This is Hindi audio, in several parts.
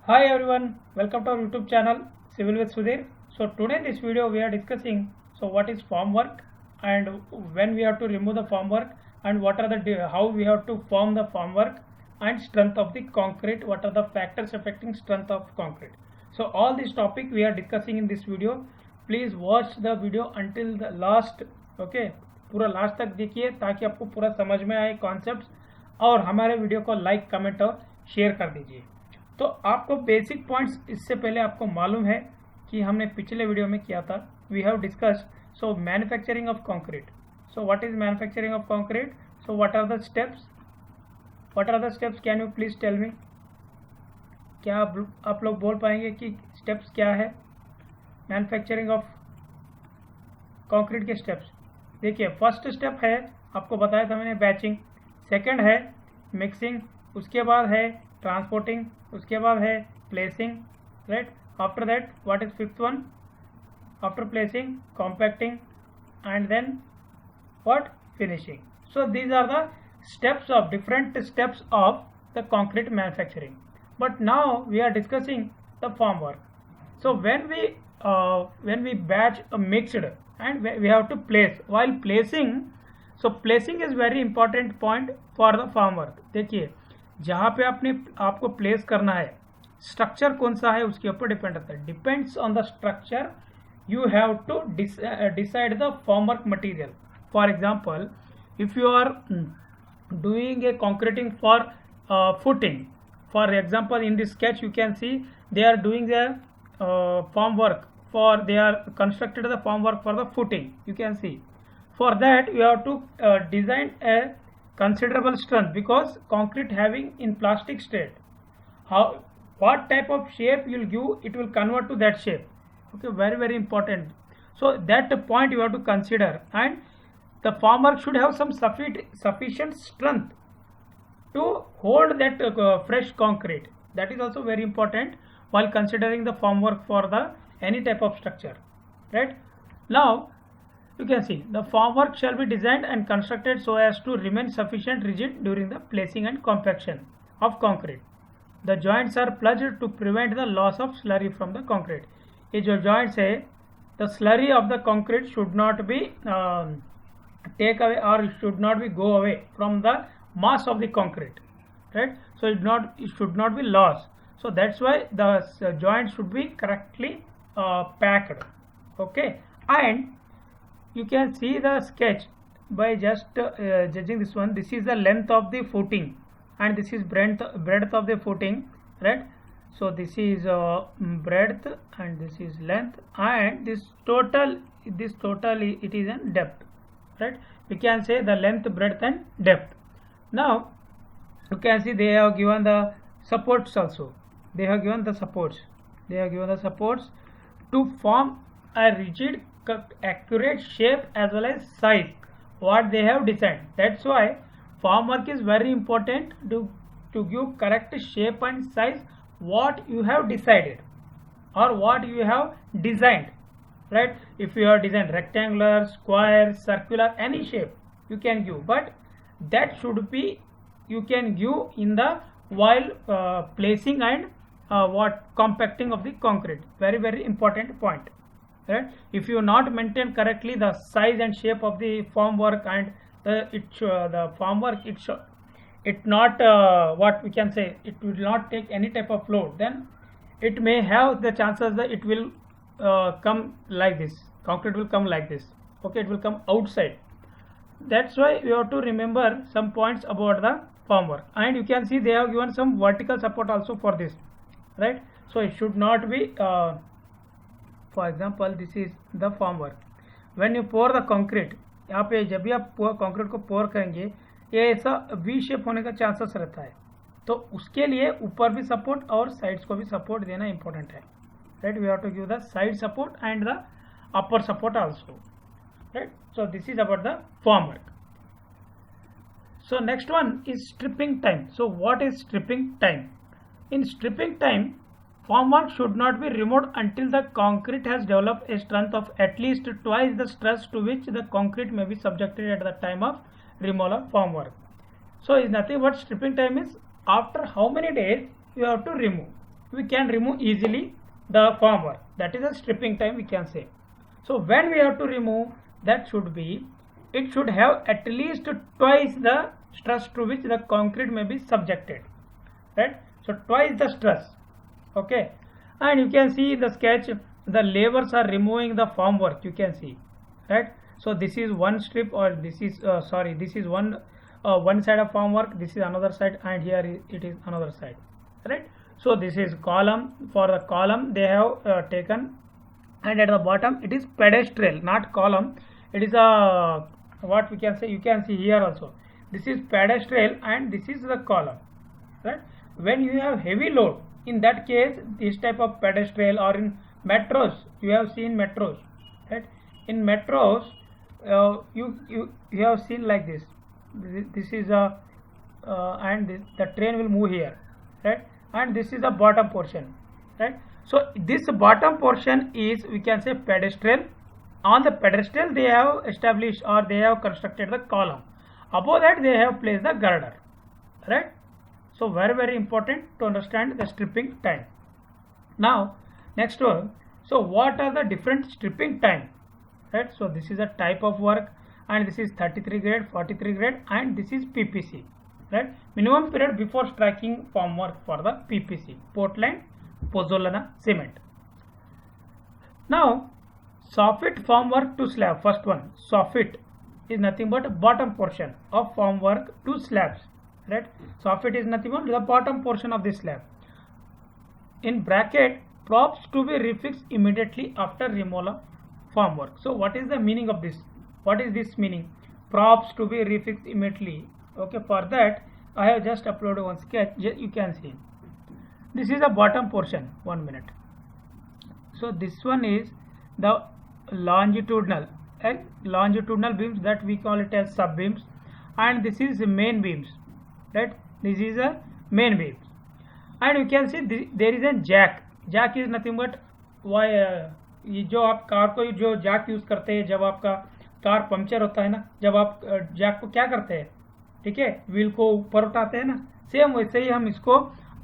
Hi everyone, welcome to our YouTube channel Civil with Sudhir. So today in this video we are discussing what is formwork and when we have to remove the formwork and what are the how we have to form the formwork and strength of the concrete, what are the factors affecting strength of concrete. So all this topic we are discussing in this video. Please watch the video until the last. Okay, पूरा लास्ट तक देखिए ताकि आपको पूरा समझ में आए कॉन्सेप्ट्स, और हमारे वीडियो को लाइक कमेंट और शेयर कर दीजिए। तो आपको बेसिक पॉइंट्स इससे पहले आपको मालूम है कि हमने पिछले वीडियो में किया था। We have discussed so manufacturing of concrete. So what is manufacturing of concrete? So what are the steps? Can you please tell me? क्या आप लोग बोल पाएंगे कि स्टेप्स क्या है मैन्युफैक्चरिंग ऑफ कंक्रीट के स्टेप्स? देखिए, फर्स्ट स्टेप है, आपको बताया था मैंने, बैचिंग। सेकंड है मिक्सिंग, उसके बाद है ट्रांसपोर्टिंग, उसके बाद है placing, right? After that what is fifth one? After placing compacting and then what? Finishing. So these are the steps of different steps of the concrete manufacturing. But now we are discussing the formwork. So when we batch a mixed and we have to place. While placing, so placing is very important point for the formwork. देखिए, जहाँ पे आपको प्लेस करना है, स्ट्रक्चर कौन सा है उसके ऊपर डिपेंड रहता है। Depends on the structure you have to decide the formwork material. For example, if you are doing a concreting for footing, for example in this sketch you can see they are doing the formwork for, they are constructed the formwork for the footing. You can see for that you have to design a considerable strength, because concrete having in plastic state, what type of shape you will give, it will convert to that shape. Okay, very important. So that point you have to consider, and the formwork should have some sufficient strength to hold that fresh concrete. That is also very important while considering the formwork for the any type of structure, right? Now you can see the formwork shall be designed and constructed so as to remain sufficient rigid during the placing and compaction of concrete. The joints are plunged to prevent the loss of slurry from the concrete. ये जो joints है, the slurry of the concrete should not be take away or should not be go away from the mass of the concrete, right? So it should not be lost. So that's why the joint should be correctly packed. Okay, and you can see the sketch by just judging this one. This is the length of the footing and this is breadth of the footing, right? So this is breadth and this is length, and this total it is in depth, right? We can say the length, breadth and depth. Now you can see they have given the supports also. They have given the supports to form a rigid accurate shape as well as size what they have designed. That's why formwork is very important to give correct shape and size what you have decided or what you have designed, right? If you are designed rectangular, square, circular, any shape you can give, but that should be you can give in the while placing and compacting of the concrete. Very important point, right? If you not maintain correctly the size and shape of the formwork and the formwork, it not what we can say, it will not take any type of load, then it may have the chances that it will come like this, concrete will come like this. Okay, it will come outside. That's why you have to remember some points about the formwork, and you can see they have given some vertical support also for this, right? So it should not be for example this is the formwork. When you pour the concrete, यहाँ पे जब भी आप concrete को pour करेंगे ये ऐसा V शेप होने का चांसेस रहता है, तो उसके लिए ऊपर भी सपोर्ट और साइड्स को भी सपोर्ट देना इंपॉर्टेंट है, right? We have to give the side support and the upper support also, right? So this is about the formwork. So next one is stripping time. So what is stripping time? In stripping time, formwork should not be removed until the concrete has developed a strength of at least twice the stress to which the concrete may be subjected at the time of removal of formwork. So is nothing but stripping time is after how many days you have to remove. we can remove easily the formwork. That is a stripping time we can say. So when we have to remove, that should be, it should have at least twice the stress to which the concrete may be subjected, right? So twice the stress, okay. And you can see the sketch, the laborers are removing the formwork, you can see, right? So this is one strip, or this is this is one side of formwork, this is another side, and here it is another side, right? So this is column. For the column they have taken, and at the bottom it is pedestal, not column. It is a, what we can say, you can see here also, this is pedestal and this is the column, right? When you have heavy load, in that case this type of pedestal, or in metros, you have seen metros, right? In metros you have seen like this. This is a and the train will move here, right? And this is the bottom portion, right? So this bottom portion is, we can say, pedestal. On the pedestal they have established, or they have constructed the column. Above that they have placed the girder, right? So very important to understand the stripping time. Now next one, so what are the different stripping time, right? So this is a type of work, and this is 33 grade, 43 grade, and this is PPC, right? Minimum period before striking formwork for the PPC, Portland Pozzolana cement. Now soffit formwork to slab. First one, soffit is nothing but bottom portion of formwork to slabs, right? Soffit is nothing but the bottom portion of the slab. In bracket, props to be refixed immediately after removal of formwork. So what is the meaning of this? What is this meaning? Props to be refixed immediately. Okay, for that I have just uploaded one sketch. You can see this is the bottom portion. 1 minute. So this one is the longitudinal beams, that we call it as sub beams, and this is main beams, right? This is a main beams, and you can see there is a jack. Jack is nothing but why ये जो आप कार को जो जैक यूज करते हैं, जब आपका कार पंक्चर होता है ना, जब आप जैक को क्या करते हैं, ठीक है, व्हील को ऊपर उठाते हैं ना, सेम वैसे ही हम इसको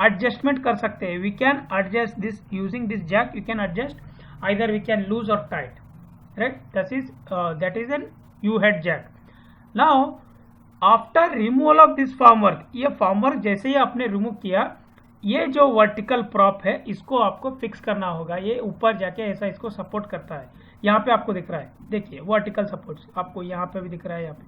एडजस्टमेंट कर सकते हैं. We can adjust this using this jack. You can adjust, either we can loose or tight, right? That is an U-head jack. Now after removal of this formwork, ये formwork जैसे ही आपने रिमूव किया, ये जो वर्टिकल प्रॉप है इसको आपको फिक्स करना होगा. ये ऊपर जाके ऐसा इसको सपोर्ट करता है. यहाँ पे आपको दिख रहा है, देखिए वर्टिकल सपोर्ट आपको यहाँ पे भी दिख रहा है, यहाँ पे.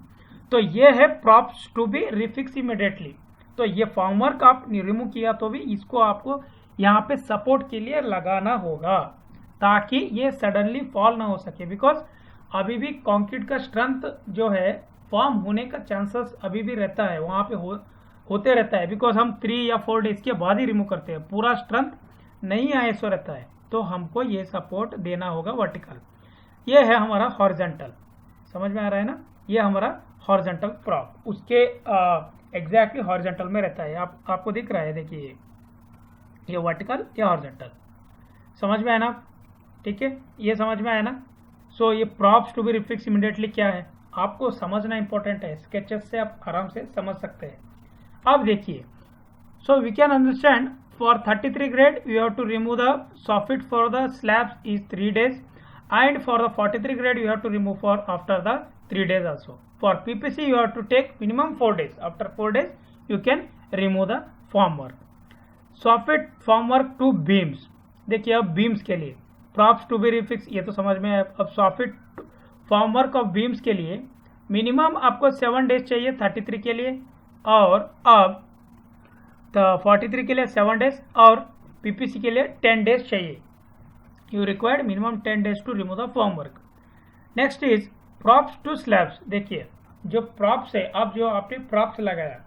तो ये है props to be refix immediately. तो ये फॉर्मवर्क आप रिमूव किया तो भी इसको आपको यहाँ पे सपोर्ट के लिए लगाना होगा, ताकि ये सडनली फॉल ना हो सके. बिकॉज अभी भी कंक्रीट का स्ट्रेंथ जो है फॉर्म होने का चांसेस अभी भी रहता है, वहाँ पे होते रहता है. बिकॉज हम 3 या 4 डेज के बाद ही रिमूव करते हैं, पूरा स्ट्रेंथ नहीं आए सो रहता है. तो हमको ये सपोर्ट देना होगा वर्टिकल. ये है हमारा हॉरिजॉन्टल, समझ में आ रहा है ना, ये हमारा हॉरिजॉन्टल प्रॉप उसके एग्जैक्टली हॉरिजॉन्टल में रहता है. आपको दिख रहा है, देखिए ये वर्टिकल, ये हॉरिजॉन्टल. समझ में आया ना, ठीक है, ये समझ में आया ना. सो ये props to be refix immediately क्या है आपको समझना इंपॉर्टेंट है. स्केचेस से आप आराम से समझ सकते हैं. अब देखिए, so we can understand for 33 grade we have to remove the soffit for the slabs is 3 days, and for the 43 grade you have to remove for after the 3 days also. For PPC you have to take minimum 4 days. After 4 days you can remove the formwork. Soffit formwork to beams. देखिए अब बीम्स के लिए प्रॉप्स टू बी रिफिक्स, ये तो समझ में है. अब सॉफिट फॉर्मवर्क ऑफ बीम्स के लिए मिनिमम आपको 7 days चाहिए 33 के लिए, और अब 43 के लिए 7 days, और PPC के लिए 10 days चाहिए. You required minimum 10 days to remove the formwork. Next is props to slabs. देखिए जो प्रॉप्स है, अब जो आपने प्रॉप्स लगाया,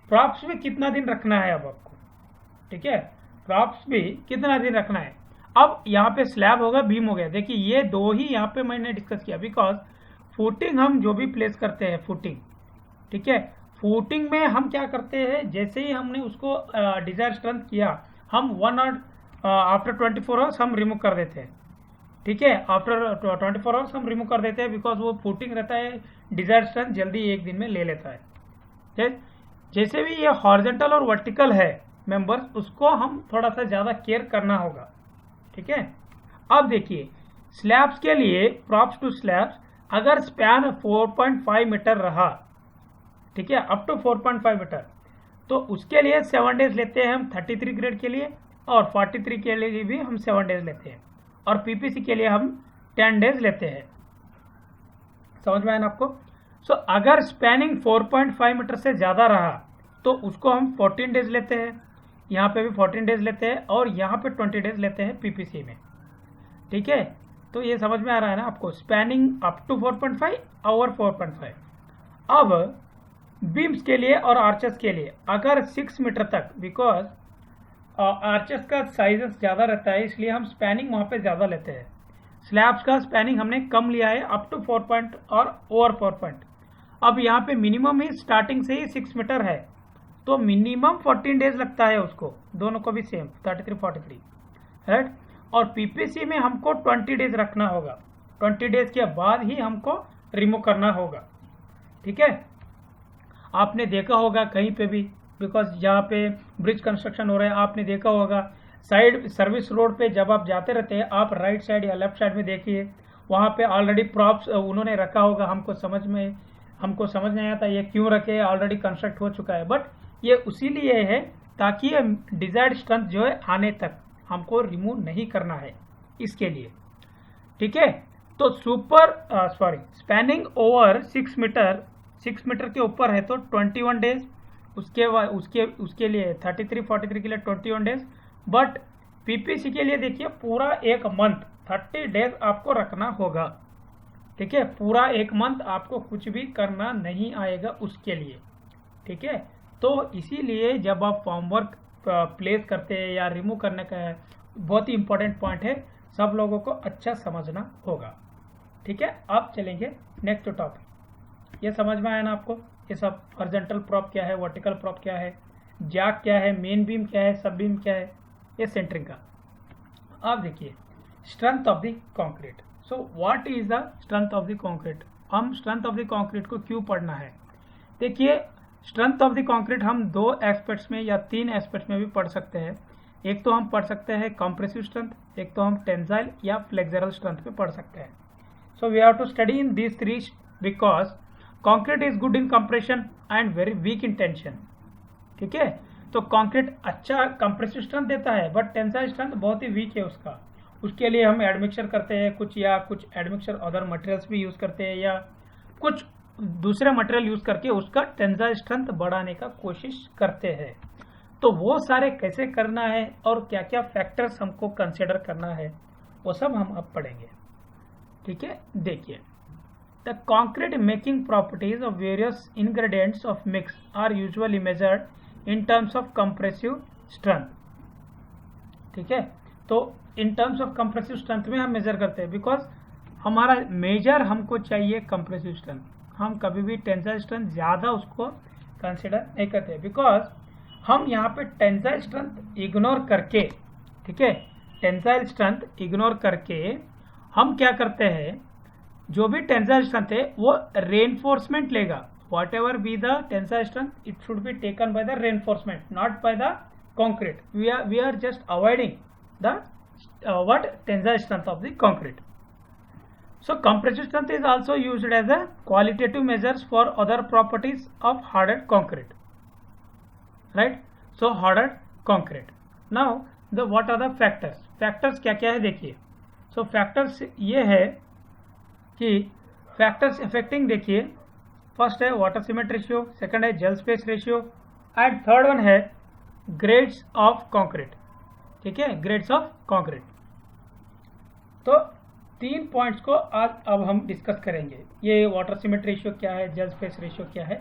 प्रॉप्स में कितना दिन रखना है अब आपको, ठीक है, प्रॉप्स भी कितना दिन रखना है. अब यहाँ पे स्लैब होगा, बीम हो गया. देखिए ये दो ही यहाँ पे मैंने डिस्कस किया. बिकॉज फुटिंग हम जो भी प्लेस करते हैं, फुटिंग, ठीक है, फुटिंग में हम क्या करते हैं, जैसे ही हमने उसको डिजायर स्ट्रेंथ किया, हम 1 और आफ्टर 24 आवर्स हम रिमूव कर देते हैं. ठीक है, आफ्टर 24 आवर्स हम रिमूव कर देते हैं. बिकॉज वो फुटिंग रहता है, डिजायर स्ट्रेंथ जल्दी एक दिन में ले लेता है. जैसे भी ये हॉरिजॉन्टल और वर्टिकल है, मेंबर्स, उसको हम थोड़ा सा ज़्यादा केयर करना होगा। ठीक है, अब देखिए स्लैब्स के लिए, प्रॉप्स टू स्लैब्स, अगर स्पैन 4.5 मीटर रहा, ठीक है, अप टू 4.5 मीटर, तो उसके लिए 7 डेज लेते हैं हम 33 ग्रेड के लिए, और 43 के लिए भी हम 7 डेज लेते हैं, और पीपीसी के लिए हम 10 डेज लेते हैं। समझ में आया ना आपको? सो अगर स्पैनिंग 4.5 मीटर से ज़्यादा रहा तो उसको हम 14 डेज लेते हैं, यहाँ पे भी 14 डेज लेते हैं, और यहाँ पे 20 डेज लेते हैं पीपीसी में। ठीक है, तो ये समझ में आ रहा है ना आपको? स्पैनिंग अप टू 4.5 और 4.5। अब बीम्स के लिए और आर्चेस के लिए अगर 6 मीटर तक, बिकॉज आर्चेस का साइजेस ज़्यादा रहता है इसलिए हम स्पैनिंग वहाँ पे ज़्यादा लेते हैं। स्लैब्स का स्पैनिंग हमने कम लिया है, अप टू 4 पॉइंट और ओवर 4 पॉइंट। अब यहाँ पे मिनिमम ही स्टार्टिंग से ही 6 मीटर है, तो मिनिमम 14 डेज लगता है उसको, दोनों को भी सेम 33-43, राइट। और पीपीसी में हमको 20 डेज रखना होगा, 20 डेज के बाद ही हमको रिमूव करना होगा। ठीक है, आपने देखा होगा कहीं पे भी, बिकॉज यहाँ पे ब्रिज कंस्ट्रक्शन हो रहा है, आपने देखा होगा साइड सर्विस रोड पे जब आप जाते रहते हैं, आप राइट साइड या लेफ्ट साइड में देखिए, वहाँ पे ऑलरेडी प्रॉप्स उन्होंने रखा होगा। हमको समझ नहीं आता ये क्यों रखे, ऑलरेडी कंस्ट्रक्ट हो चुका है, बट ये उसी लिए है ताकि ये डिजायर्ड स्ट्रेंथ जो है आने तक हमको रिमूव नहीं करना है, इसके लिए। ठीक है, तो स्पैनिंग ओवर 6 मीटर के ऊपर है तो 21 डेज, उसके लिए 33-43 के लिए 21 डेज, बट पीपीसी के लिए देखिए पूरा एक मंथ 30 डेज आपको रखना होगा। ठीक है, पूरा एक मंथ आपको कुछ भी करना नहीं आएगा उसके लिए। ठीक है, तो इसीलिए जब आप फॉर्म वर्क प्लेस करते हैं या रिमूव करने का है, बहुत ही इंपॉर्टेंट पॉइंट है, सब लोगों को अच्छा समझना होगा। ठीक है, अब चलेंगे नेक्स्ट टॉपिक। ये समझ में आया ना आपको? ये सब हॉरिजॉन्टल प्रॉप क्या है, वर्टिकल प्रॉप क्या है, जैक क्या है, मेन बीम क्या है, सब बीम क्या है, ये सेंटरिंग का। अब देखिए strength of the concrete. So what is the strength of the concrete? हम स्ट्रेंथ ऑफ द कंक्रीट को क्यों पढ़ना है? देखिए स्ट्रेंथ ऑफ द कंक्रीट हम 2 एस्पेक्ट्स में या 3 एस्पेक्ट्स में भी पढ़ सकते हैं। एक तो हम पढ़ सकते हैं कंप्रेसिव स्ट्रेंथ, एक तो हम टेंसाइल या फ्लेक्सरल स्ट्रेंथ पे पढ़ सकते हैं। So we have to study in these 3 because concrete is good in compression and very weak in tension. ठीक है, तो कंक्रीट अच्छा कंप्रेसिव स्ट्रेंथ देता है, बट टेंसाइल स्ट्रेंथ बहुत ही वीक है उसका। उसके लिए हम एडमिक्सचर करते हैं कुछ एडमिक्सचर अदर मटेरियल्स भी यूज करते हैं, या कुछ दूसरे मटेरियल यूज करके उसका टेंसाइल स्ट्रेंथ बढ़ाने का कोशिश करते हैं। तो वो सारे कैसे करना है और क्या क्या फैक्टर्स हमको कंसिडर करना है, वो सब हम अब पढ़ेंगे। ठीक है, देखिए the concrete making properties of various ingredients of mix are usually measured in terms of compressive strength. ठीक है, तो in terms of compressive strength में हम मेजर करते हैं, बिकॉज हमारा मेजर हमको चाहिए कंप्रेसिव स्ट्रेंथ। हम कभी भी टेंसाइल स्ट्रेंथ ज्यादा उसको कंसिडर नहीं करते, बिकॉज हम यहाँ पे टेंसाइल स्ट्रेंथ इग्नोर करके, ठीक है, टेंसाइल स्ट्रेंथ इग्नोर करके हम क्या करते हैं, जो भी टेंसाइल स्ट्रेंथ है वो रेनफोर्समेंट लेगा। What ever be the tensile strength, it should be taken by the reinforcement, not by the concrete. We are just avoiding the tensile strength of the concrete. So compressive strength is also used as a qualitative measures for other properties of hardened concrete, right? So hardened concrete. Now what are the factors? Factors क्या क्या है देखिए। So factors ये है कि factors affecting, देखिए फर्स्ट है वाटर सीमेंट रेशियो, सेकंड है gel space ratio, and third one है ग्रेड्स ऑफ कंक्रीट। ठीक है, ग्रेड्स ऑफ कंक्रीट। तो 3 पॉइंट्स को आज अब हम डिस्कस करेंगे। ये वाटर सीमेंट रेशियो क्या है, जेल स्पेस रेशियो क्या है,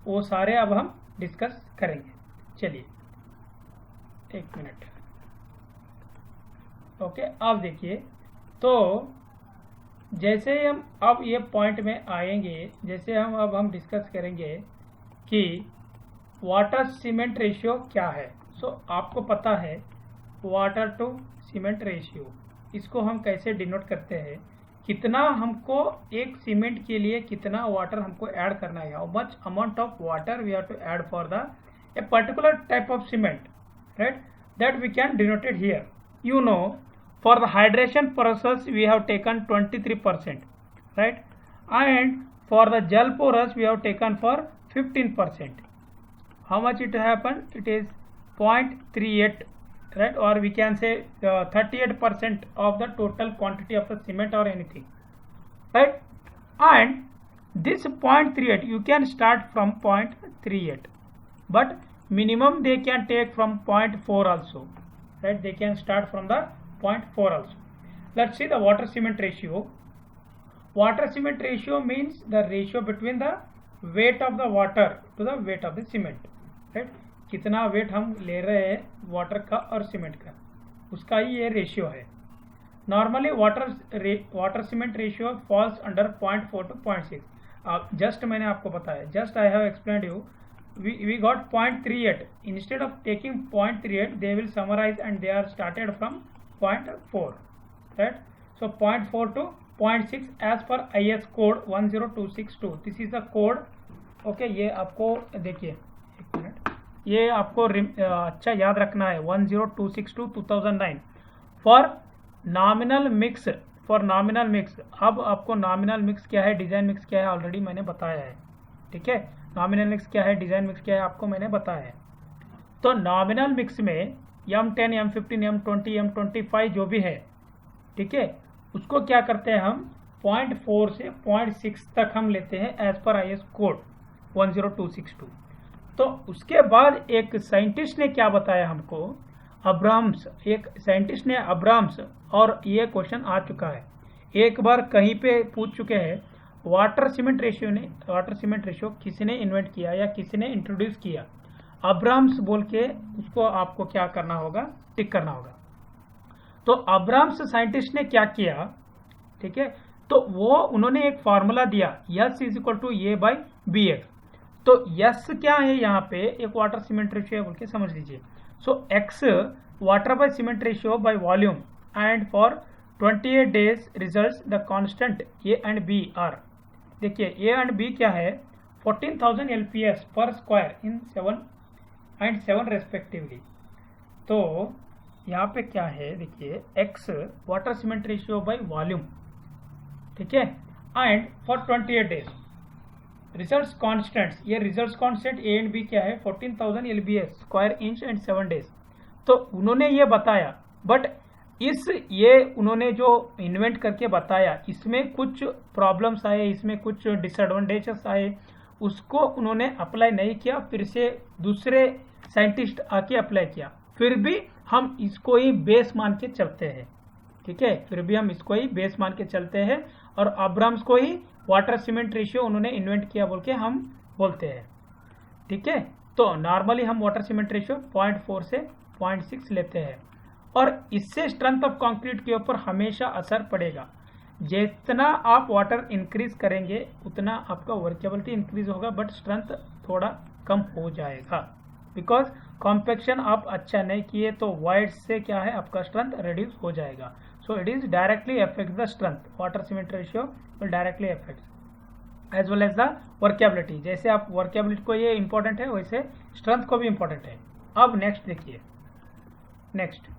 वो सारे अब हम डिस्कस करेंगे। चलिए 1 मिनट। ओके, अब देखिए, तो जैसे हम अब ये पॉइंट में आएंगे, जैसे हम डिस्कस करेंगे कि वाटर सीमेंट रेशियो क्या है। सो आपको पता है वाटर टू सीमेंट रेशियो, इसको हम कैसे डिनोट करते हैं, कितना हमको एक सीमेंट के लिए कितना वाटर हमको ऐड करना है, how much amount of water we have to add for the a particular type of cement. right? That we can denote it here. You know, for the hydration process we have taken 23%, right? And for the gel porous we have taken for 15%. How much it happened? It is 0.38, right? Or we can say 38% of the total quantity of the cement or anything, right? And this 0.38 you can start from 0.38, but minimum they can take from 0.4 also, right? They can start from the 0.4 also. Let's see the water cement ratio. Water cement ratio means the ratio between the weight of the water to the weight of the cement, right? कितना वेट हम ले रहे हैं वाटर का और सीमेंट का, उसका ही ये रेशियो है. Normally water cement ratio falls under 0.4 to 0.6. Just मैंने आपको बताया, just I have explained you. we got 0.38. instead of taking 0.38 they will summarize and they are started from 0.4, right? So 0.4 to 0.6 as per IS code 10262. this is the code. okay, ये आपको देखिए, एक मिनट, ये आपको अच्छा याद रखना है. 10262 2009 for nominal mix. For nominal mix. अब आपको नॉमिनल मिक्स क्या है, डिजाइन मिक्स क्या है, ऑलरेडी मैंने बताया है. ठीक है, नॉमिनल मिक्स क्या है, डिजाइन मिक्स क्या है, आपको मैंने बताया है. तो नॉमिनल मिक्स में M10, M15, M20, M25 जो भी है, ठीक है, उसको क्या करते हैं हम 0.4 से 0.6 तक हम लेते हैं एज पर IS कोड 10262. तो उसके बाद एक साइंटिस्ट ने क्या बताया हमको, अब्राम्स, एक साइंटिस्ट ने अब्राम्स, और ये क्वेश्चन आ चुका है, एक बार कहीं पे पूछ चुके हैं. वाटर सीमेंट रेशियो किसी ने इन्वेंट किया या किसी ने इंट्रोड्यूस किया, अब्राम्स बोल के उसको आपको क्या करना होगा, टिक करना होगा. तो अब्राम्स साइंटिस्ट ने क्या किया, ठीक है, तो वो उन्होंने एक फॉर्मूला दिया, S is equal to A/BX. तो S क्या है यहाँ पे, एक वाटर सीमेंट रेशियो बोल के समझ लीजिए. So X water by cement ratio by volume, and for 28 days results the constant A and B are. देखिए A and B क्या है, 14,000 LPS पर स्क्वायर इन 7 and 7 रेस्पेक्टिवली. तो यहाँ पे क्या है, देखिए X water cement ratio by volume, ठीक है, and for 28 days results constants. ये results constant A and B क्या है, 14,000 LBS square inch and 7 days. तो उन्होंने ये बताया, बट ये उन्होंने जो इन्वेंट करके बताया, इसमें कुछ प्रॉब्लम्स आए, इसमें कुछ डिसएडवांटेजेस आए, उसको उन्होंने अप्लाई नहीं किया, फिर से दूसरे साइंटिस्ट आके अप्लाई किया. फिर भी हम इसको ही बेस मान के चलते हैं, ठीक है, फिर भी हम इसको ही बेस मान के चलते हैं, और अब्राम्स को ही वाटर सीमेंट रेशियो उन्होंने इन्वेंट किया बोल के हम बोलते हैं. ठीक है, तो नॉर्मली हम वाटर सीमेंट रेशियो 0.4 से 0.6 लेते हैं, और इससे स्ट्रेंथ ऑफ कंक्रीट के ऊपर हमेशा असर पड़ेगा. जितना आप वाटर इंक्रीज करेंगे उतना आपका वर्केबिलिटी इंक्रीज होगा, बट स्ट्रेंथ थोड़ा कम हो जाएगा, बिकॉज कॉम्पैक्शन आप अच्छा नहीं किए तो वाइड से क्या है, आपका स्ट्रेंथ रिड्यूस हो जाएगा. So it is directly affect the strength. Water cement ratio will directly affect as well as the workability. जैसे आप वर्केबिलिटी को ये इंपॉर्टेंट है, वैसे स्ट्रेंथ को भी इंपॉर्टेंट है. अब नेक्स्ट देखिए, next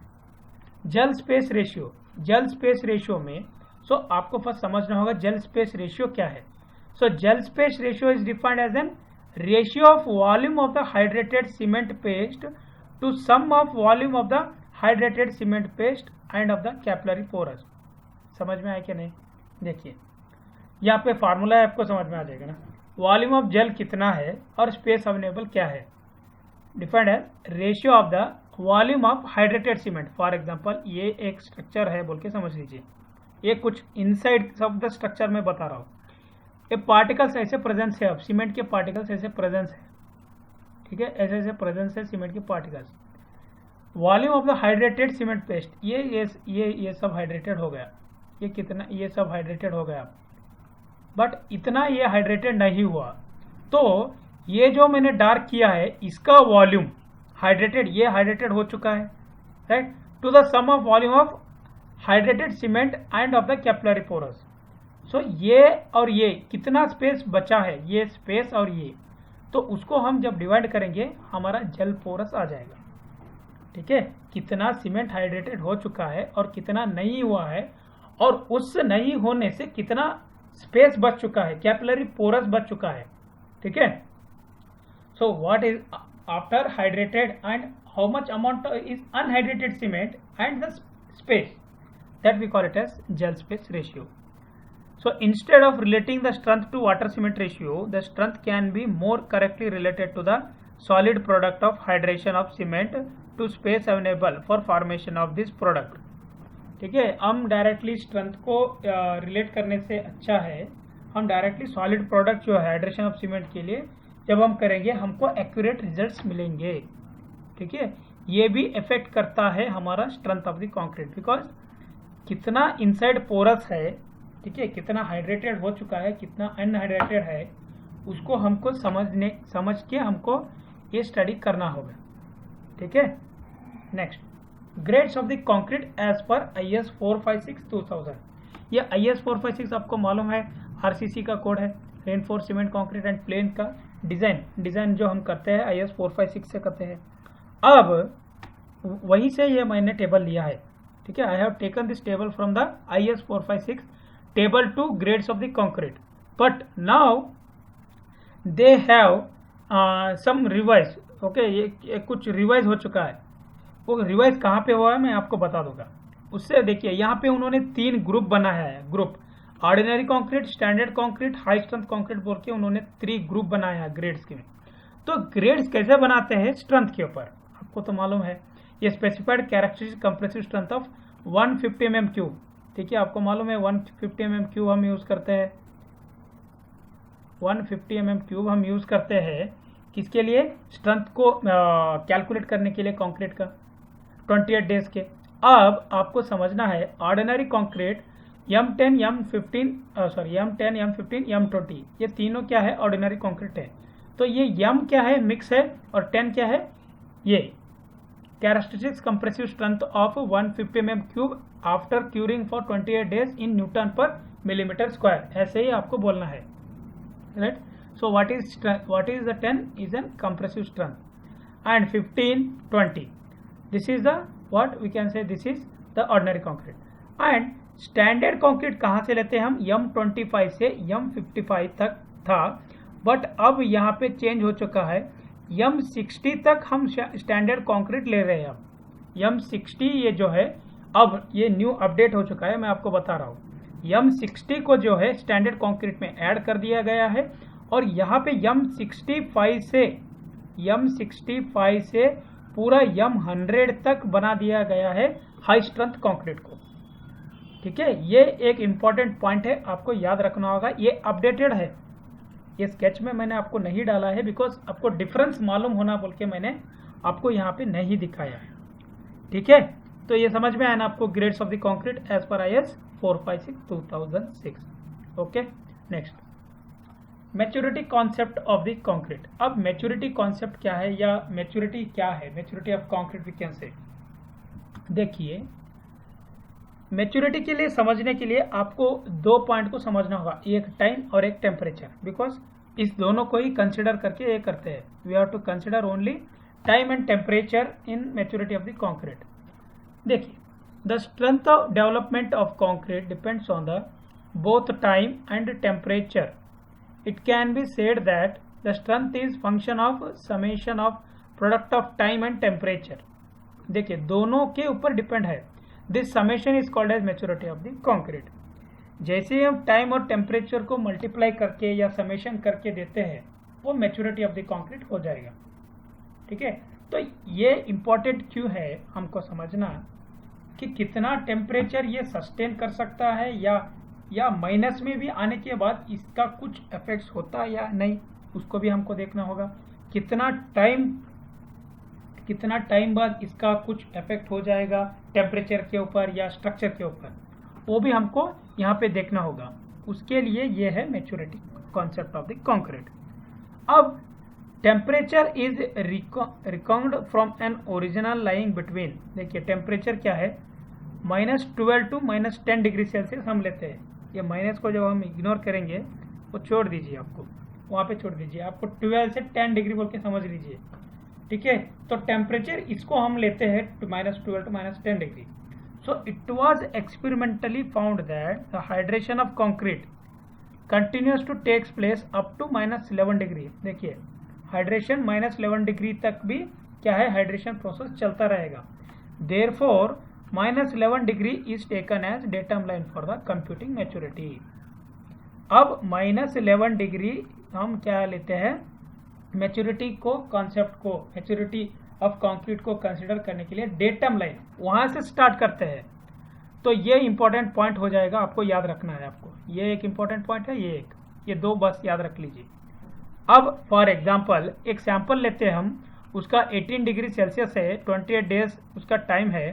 gel space ratio. Gel space ratio में आपको फर्स्ट समझना होगा जेल स्पेस रेशियो क्या है. Gel space ratio is defined as an ratio of volume of the hydrated cement paste to sum of volume of the hydrated cement paste and of the capillary porous. समझ में आया कि नहीं? देखिए यहाँ पे फार्मूला है, आपको समझ में आ जाएगा ना. वॉल्यूम ऑफ जेल कितना है और स्पेस अवेलेबल क्या है, defined as ratio of the volume of hydrated cement. For example ये एक स्ट्रक्चर है बोल के समझ लीजिए, ये कुछ इनसाइड ऑफ द स्ट्रक्चर में बता रहा हूँ. ये पार्टिकल्स ऐसे प्रेजेंस है, अब सीमेंट के पार्टिकल्स ऐसे प्रेजेंस है, ठीक है, ऐसे ऐसे प्रेजेंस है सीमेंट के particles. Volume of the hydrated cement paste, ये सब हाइड्रेटेड हो गया, ये कितना, ये सब हाइड्रेटेड हो गया, बट इतना ये हाइड्रेटेड नहीं हुआ. तो ये जो मैंने डार्क किया है इसका वॉल्यूम हाइड्रेटेड, ये हाइड्रेटेड हो चुका है, right, to the sum of volume of hydrated cement and of the capillary pores. So ये और ये कितना स्पेस बचा है, ये स्पेस और ये, तो उसको हम जब डिवाइड करेंगे हमारा जेल पोरस आ जाएगा. ठीक है, कितना सीमेंट हाइड्रेटेड हो चुका है और कितना नहीं हुआ है, और उस नहीं होने से कितना स्पेस बच चुका है, कैपिलरी पोरस बच चुका है, ठीक है। So what is after hydrated and how much amount is unhydrated cement and the space, that we call it as gel space ratio. So instead of relating the strength to water cement ratio, the strength can be more correctly related to the solid product of hydration of cement to space available for formation of this product. ठीक है, हम डायरेक्टली स्ट्रेंथ को रिलेट करने से अच्छा है हम डायरेक्टली सॉलिड प्रोडक्ट जो है हाइड्रेशन ऑफ सीमेंट के लिए जब हम करेंगे हमको एक्यूरेट रिजल्ट्स मिलेंगे, ठीक है। ये भी इफेक्ट करता है हमारा strength of the concrete, because कितना इनसाइड पोरस है, ठीक है, कितना हाइड्रेटेड हो चुका है, कितना अनहाइड्रेटेड है, उसको हमको समझ के हमको ये स्टडी करना होगा, ठीक है। Next, grades of the concrete as per IS 456-2000। ये IS 456 आपको मालूम है RCC का कोड है, reinforce cement concrete and plain का डिजाइन जो हम करते हैं IS 456 से करते हैं। अब वहीं से ये मैंने टेबल लिया है, ठीक है। I have taken this table from the IS 456 table two grades of the concrete, but now they have some revise, okay. ये कुछ रिवाइज हो चुका है, वो रिवाइज कहाँ पे हुआ है मैं आपको बता दूंगा। उससे देखिए यहाँ पे उन्होंने 3 ग्रुप बनाया है, group ordinary concrete, standard concrete, high strength concrete बोल के उन्होंने 3 ग्रुप बनाया है ग्रेड्स के में। तो ग्रेड्स कैसे बनाते हैं स्ट्रेंथ के ऊपर, आपको तो मालूम है। ये specified characteristic compressive strength of 150 mm cube, ठीक है, आपको मालूम है 150 mm क्यूब हम यूज करते हैं, 150 mm क्यूब हम यूज करते हैं किसके लिए, स्ट्रेंथ को कैलकुलेट करने के लिए कंक्रीट का 28 डेज के। अब आपको समझना है ordinary concrete M10, M15 M10, M15, M20 ये तीनों क्या है, ऑर्डिनरी कंक्रीट है। तो ये M क्या है, मिक्स है, और 10 क्या है, ये characteristics compressive strength of 150 mm cube after curing for 28 days in newton per millimetre square, ऐसे ही आपको बोलना है, right. So what is the 10 is an compressive strength and 15, 20 this is the what we can say this is the ordinary concrete. And standard concrete कहाँ से लेते हैं हम, M25 से M55 तक था, बट अब यहाँ पे चेंज हो चुका है, M60 तक हम स्टैंडर्ड कंक्रीट ले रहे हैं। अब M60 ये जो है अब ये न्यू अपडेट हो चुका है, मैं आपको बता रहा हूँ। M60 को जो है स्टैंडर्ड कंक्रीट में ऐड कर दिया गया है, और यहाँ पे M65 से पूरा M100 तक बना दिया गया है हाई स्ट्रेंथ कंक्रीट को, ठीक है। ये एक इम्पॉर्टेंट पॉइंट है, आपको याद रखना होगा। ये अपडेटेड है, ये स्केच में मैंने आपको नहीं डाला है बिकॉज आपको डिफरेंस मालूम होना बोल के मैंने आपको यहाँ पे नहीं दिखाया है, ठीक है। तो ये समझ में आया ना आपको, grades of the concrete as per IS 456-2006, okay. Next, maturity concept of the concrete. अब मैच्योरिटी कॉन्सेप्ट क्या है, या मैच्योरिटी क्या है, maturity of concrete we can say. देखिए, मैच्योरिटी के लिए समझने के लिए आपको 2 पॉइंट को समझना होगा, एक टाइम और एक टेम्परेचर, बिकॉज इस दोनों को ही कंसिडर करके ये करते हैं। We have to consider only time and temperature in maturity of the concrete. देखिए, the strength of development of concrete depends on the both time and temperature. It can be said that the strength is function of summation of product of time and temperature. देखिए, दोनों के ऊपर डिपेंड है। This summation is called as maturity of the concrete. जैसे ही हम टाइम और टेम्परेचर को मल्टीप्लाई करके या समेशन करके देते हैं, वो मैच्योरिटी ऑफ द कंक्रीट हो जाएगा, ठीक है। तो ये इम्पोर्टेंट क्यों है हमको समझना कि कितना टेम्परेचर ये सस्टेन कर सकता है, या माइनस में भी आने के बाद इसका कुछ इफेक्ट्स होता है या नहीं, उसको भी हमको देखना होगा। कितना टाइम बाद इसका कुछ इफेक्ट हो जाएगा टेम्परेचर के ऊपर या स्ट्रक्चर के ऊपर, वो भी हमको यहाँ पे देखना होगा। उसके लिए ये है maturity concept of the concrete. अब temperature is record from an original lying between. देखिए, टेम्परेचर क्या है, -12 to -10 डिग्री सेल्सियस हम लेते हैं। ये माइनस को जब हम इग्नोर करेंगे वो छोड़ दीजिए, आपको वहाँ पे छोड़ दीजिए, आपको 12 से 10 डिग्री बोल के समझ लीजिए। ठीक है। तो टेम्परेचर इसको हम लेते हैं -12 to -10 degree. So it was experimentally found that the hydration of concrete continues to takes place up to -11 degree. देखिए हाइड्रेशन -11 डिग्री तक भी क्या है, हाइड्रेशन प्रोसेस चलता रहेगा। Therefore -11 degree is taken as datum line for the computing maturity. अब -11 डिग्री हम क्या लेते हैं, मैच्योरिटी को, कॉन्सेप्ट को, मैच्योरिटी ऑफ कंक्रीट को कंसिडर करने के लिए डेटम लाइन वहां से स्टार्ट करते हैं। तो ये इंपॉर्टेंट पॉइंट हो जाएगा, आपको याद रखना है। आपको ये एक इंपॉर्टेंट पॉइंट है, ये दो बस याद रख लीजिए। अब फॉर एग्जांपल एक सैंपल लेते हैं हम, उसका 18 डिग्री सेल्सियस है, 28 डेज उसका टाइम है।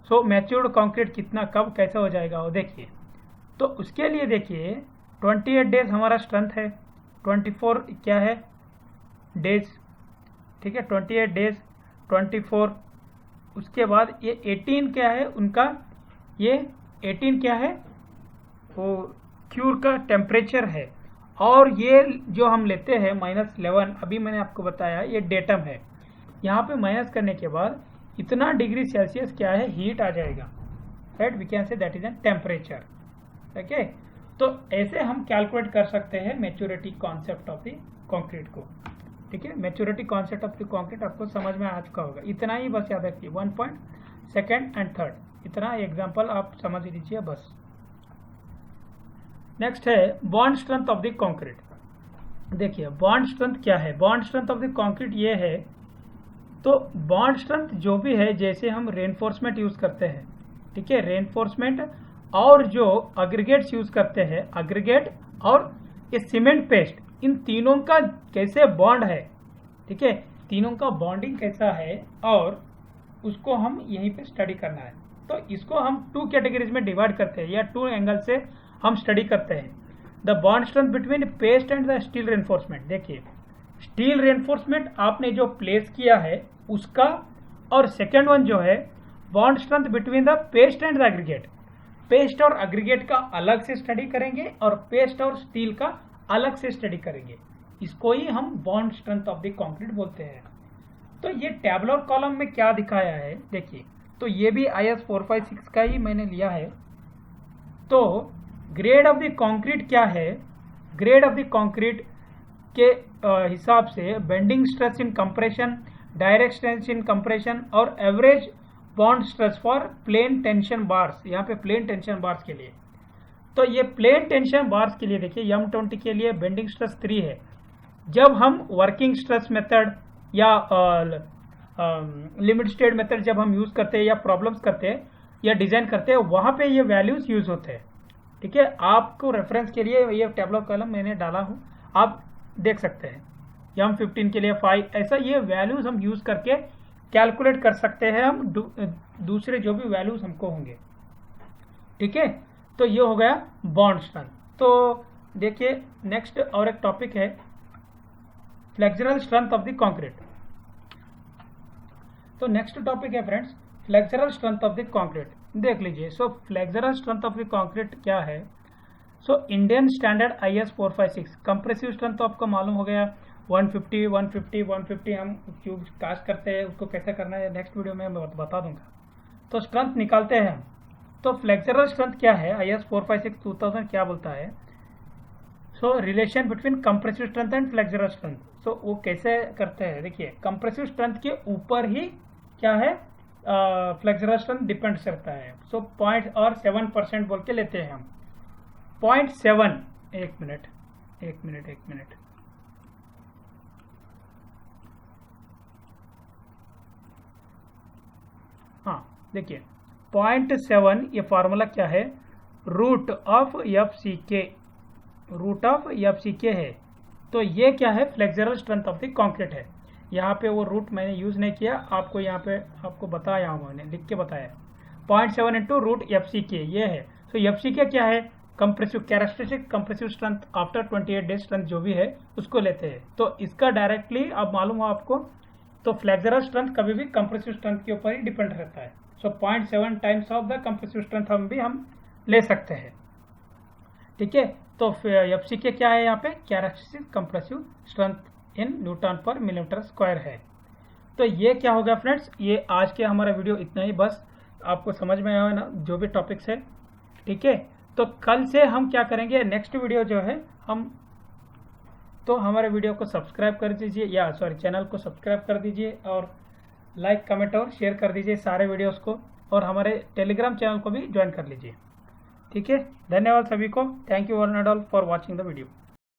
सो मैच्योर्ड कंक्रीट कितना, कब, कैसे हो जाएगा वो देखिए। तो उसके लिए देखिए 28 डेज हमारा स्ट्रेंथ है, 24 क्या है डेज, ठीक है, 28 डेज 24। उसके बाद ये 18 क्या है उनका, ये 18 क्या है, वो क्यूर का टेम्परेचर है। और ये जो हम लेते हैं -11, अभी मैंने आपको बताया ये डेटम है। यहाँ पे माइनस करने के बाद इतना डिग्री सेल्सियस क्या है, हीट आ जाएगा, right, we can say that is an temperature. Okay, तो ऐसे हम कैलकुलेट कर सकते हैं maturity concept of the concrete को। ठीक है, maturity concept of the concrete आपको समझ में आ चुका होगा। इतना ही बस याद रखिए, 1 पॉइंट, सेकेंड एंड थर्ड, इतना एग्जाम्पल आप समझ लीजिए बस। नेक्स्ट है bond strength of the concrete. देखिए बॉन्ड स्ट्रेंथ क्या है, bond strength of the concrete ये है। तो बॉन्ड स्ट्रेंथ जो भी है, जैसे हम रेनफोर्समेंट यूज करते हैं, ठीक है, रेनफोर्समेंट और जो अग्रीगेट्स यूज करते हैं, अग्रीगेट और ये सीमेंट पेस्ट, इन तीनों का कैसे बॉन्ड है, ठीक है, तीनों का बॉन्डिंग कैसा है, और उसको हम यहीं पे स्टडी करना है। तो इसको हम 2 कैटेगरीज में डिवाइड करते हैं, या 2 एंगल से हम स्टडी करते हैं। The bond strength between paste and the steel reinforcement. देखिए स्टील रेनफोर्समेंट आपने जो प्लेस किया है उसका, और सेकेंड वन जो है bond strength between the paste and the aggregate. Paste और एग्रीगेट का अलग से स्टडी करेंगे और पेस्ट और स्टील का अलग से स्टडी करेंगे। इसको ही हम bond strength of the concrete बोलते हैं। तो ये टैबुलर कॉलम में क्या दिखाया है देखिए, तो ये भी IS 456 का ही मैंने लिया है। तो ग्रेड ऑफ द कंक्रीट क्या है, ग्रेड ऑफ द कंक्रीट के हिसाब से bending stress in compression, direct stress in compression और average bond stress for plain tension bars. यहाँ पे प्लेन टेंशन बार्स के लिए, तो ये प्लेन टेंशन बार्स के लिए देखिए M20 के लिए बेंडिंग स्ट्रेस 3 है। जब हम वर्किंग स्ट्रेस मेथड या लिमिट स्टेट मेथड जब हम यूज करते हैं या प्रॉब्लम्स करते हैं या डिजाइन करते हैं, वहां पे ये वैल्यूज यूज होते हैं। ठीक है, आपको रेफरेंस के लिए ये टेबलर कॉलम मैंने डाला हूं, आप देख सकते हैं। M15 के लिए 5, ऐसा ये वैल्यूज हम यूज करके कैलकुलेट कर सकते हैं हम दूसरे जो भी वैल्यूज हमको होंगे। ठीक है, तो ये हो गया बॉन्ड स्ट्रेंथ। तो देखिए नेक्स्ट और एक टॉपिक है flexural strength of the concrete. तो नेक्स्ट टॉपिक है friends flexural strength of the concrete. देख लीजिए, so flexural strength of the concrete क्या है। So Indian standard IS 456 compressive strength तो आपको मालूम हो गया, 150 150 150 हम क्यूब कास्ट करते हैं, उसको कैसे करना है नेक्स्ट वीडियो में मैं बता दूंगा। तो स्ट्रेंथ निकालते हैं हम। तो फ्लेक्सुरल स्ट्रेंथ क्या है, IS 456 2000 क्या बोलता है। So relation between compressive strength and flexural strength. So वो कैसे करते हैं, देखिए कंप्रेसिव स्ट्रेंथ के ऊपर ही क्या है फ्लेक्सुरल स्ट्रेंथ डिपेंड करता है। सो 0.7% बोल के लेते हैं हम 0.7। एक मिनट हाँ देखिए 0.7 ये फॉर्मूला क्या है, रूट ऑफ एफ सी के है। तो ये क्या है, flexural strength of the concrete है। यहाँ पे वो रूट मैंने यूज नहीं किया, आपको यहाँ पे आपको बताया हूँ, मैंने लिख के बताया 0.7 इंटू रूट FCK ये है। सो FCK क्या है, compressive characteristic compressive strength after 28 days strength जो भी है उसको लेते हैं। तो इसका डायरेक्टली अब मालूम हो आपको। तो फ्लेक्सुरल स्ट्रेंथ कभी भी कंप्रेसिव स्ट्रेंथ के ऊपर ही डिपेंड रहता है। सो 0.7 times of the compressive strength हम ले सकते हैं। ठीक है, तो FCK क्या है यहाँ पे, characteristic compressive strength in newton per millimetre square है। तो ये क्या हो गया फ्रेंड्स, ये आज के हमारा वीडियो इतना ही, बस आपको समझ में आया ना जो भी टॉपिक्स है, ठीक है। तो कल से हम क्या करेंगे, नेक्स्ट वीडियो जो है हम, तो हमारे वीडियो को सब्सक्राइब कर दीजिए, या सॉरी चैनल को सब्सक्राइब कर दीजिए, और लाइक कमेंट और शेयर कर दीजिए सारे वीडियोस को, और हमारे टेलीग्राम चैनल को भी ज्वाइन कर लीजिए, ठीक है। धन्यवाद सभी को, thank you one and all for watching the video.